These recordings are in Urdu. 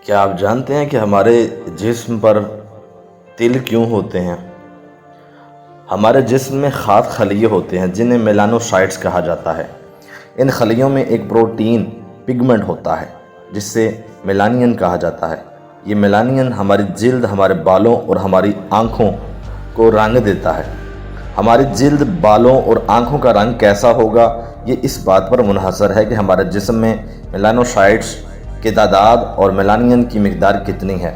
کیا آپ جانتے ہیں کہ ہمارے جسم پر تل کیوں ہوتے ہیں؟ ہمارے جسم میں خاص خلیے ہوتے ہیں جنہیں میلانوسائٹس کہا جاتا ہے۔ ان خلیوں میں ایک پروٹین پگمنٹ ہوتا ہے جس سے میلانین کہا جاتا ہے۔ یہ میلانین ہماری جلد، ہمارے بالوں اور ہماری آنکھوں کو رنگ دیتا ہے۔ ہماری جلد، بالوں اور آنکھوں کا رنگ کیسا ہوگا یہ اس بات پر منحصر ہے کہ ہمارے جسم میں میلانوسائٹس کی تعداد اور میلانین کی مقدار کتنی ہے۔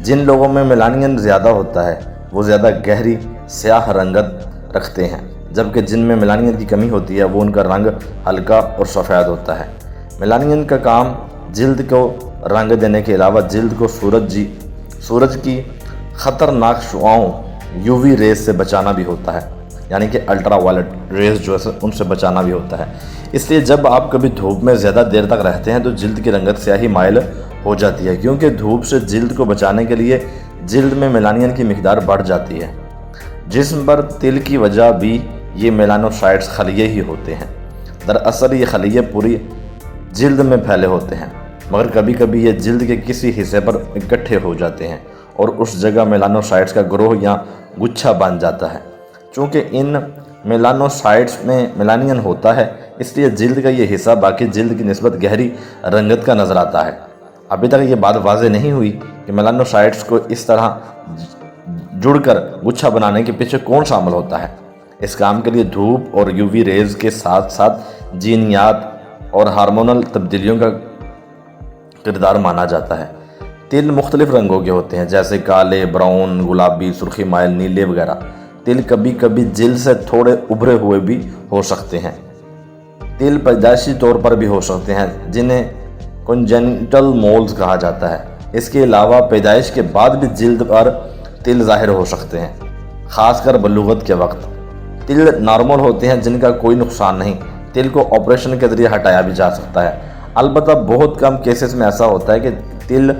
جن لوگوں میں میلانین زیادہ ہوتا ہے وہ زیادہ گہری سیاہ رنگت رکھتے ہیں، جبکہ جن میں میلانین کی کمی ہوتی ہے وہ ان کا رنگ ہلکا اور سفید ہوتا ہے۔ میلانین کا کام جلد کو رنگ دینے کے علاوہ جلد کو سورج کی خطرناک شعاؤں UV ریز سے بچانا بھی ہوتا ہے، یعنی کہ الٹرا وائلٹ ریز جو ہے ان سے بچانا بھی ہوتا ہے۔ اس لیے جب آپ کبھی دھوپ میں زیادہ دیر تک رہتے ہیں تو جلد کی رنگت سیاہی مائل ہو جاتی ہے، کیونکہ دھوپ سے جلد کو بچانے کے لیے جلد میں میلانین کی مقدار بڑھ جاتی ہے۔ جسم پر تل کی وجہ بھی یہ میلانوسائٹس خلیے ہی ہوتے ہیں۔ دراصل یہ خلیے پوری جلد میں پھیلے ہوتے ہیں، مگر کبھی کبھی یہ جلد کے کسی حصے پر اکٹھے ہو جاتے ہیں اور اس جگہ میلانوسائٹس کا گروہ یا گچھا بن جاتا ہے۔ چونکہ ان میلانوسائٹس میں میلانین ہوتا ہے، اس لیے جلد کا یہ حصہ باقی جلد کی نسبت گہری رنگت کا نظر آتا ہے۔ ابھی تک یہ بات واضح نہیں ہوئی کہ میلانوسائٹس کو اس طرح جڑ کر گچھا بنانے کے پیچھے کون شامل ہوتا ہے۔ اس کام کے لیے دھوپ اور UV ریز کے ساتھ ساتھ جینیات اور ہارمونل تبدیلیوں کا کردار مانا جاتا ہے۔ تل مختلف رنگوں کے ہوتے ہیں، جیسے کالے، براؤن، گلابی، سرخی مائل، نیلے وغیرہ۔ تل کبھی کبھی جلد سے تھوڑے ابھرے ہوئے بھی ہو سکتے ہیں۔ تل پیدائشی طور پر بھی ہو سکتے ہیں، جنہیں کنجنٹل مولز کہا جاتا ہے۔ اس کے علاوہ پیدائش کے بعد بھی جلد پر تل ظاہر ہو سکتے ہیں، خاص کر بلوغت کے وقت۔ تل نارمل ہوتے ہیں جن کا کوئی نقصان نہیں۔ تل کو آپریشن کے ذریعے ہٹایا بھی جا سکتا ہے۔ البتہ بہت کم کیسز میں ایسا ہوتا ہے کہ تل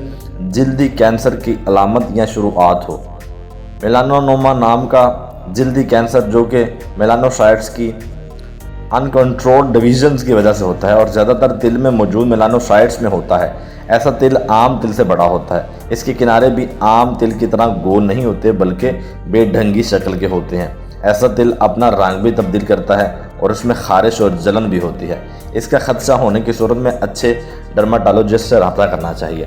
جلدی کینسر کی علامت یا شروعات ہو۔ میلانوما نام کا جلدی کینسر جو کہ میلانوسائٹس کی انکنٹرولڈ ڈویژنز کی وجہ سے ہوتا ہے اور زیادہ تر تل میں موجود میلانوسائٹس میں ہوتا ہے۔ ایسا تل عام تل سے بڑا ہوتا ہے۔ اس کے کنارے بھی عام تل کی طرح گول نہیں ہوتے بلکہ بے ڈھنگی شکل کے ہوتے ہیں۔ ایسا تل اپنا رنگ بھی تبدیل کرتا ہے اور اس میں خارش اور جلن بھی ہوتی ہے۔ اس کا خدشہ ہونے کی صورت میں اچھے ڈرماٹولوجسٹ سے رابطہ کرنا چاہیے۔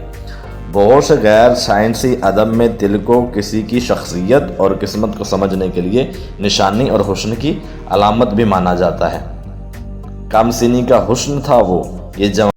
بہت سے غیر سائنسی ادب میں تل کو کسی کی شخصیت اور قسمت کو سمجھنے کے لیے نشانی اور حسن کی علامت بھی مانا جاتا ہے۔ کم سنی کا حسن تھا وہ، یہ جوان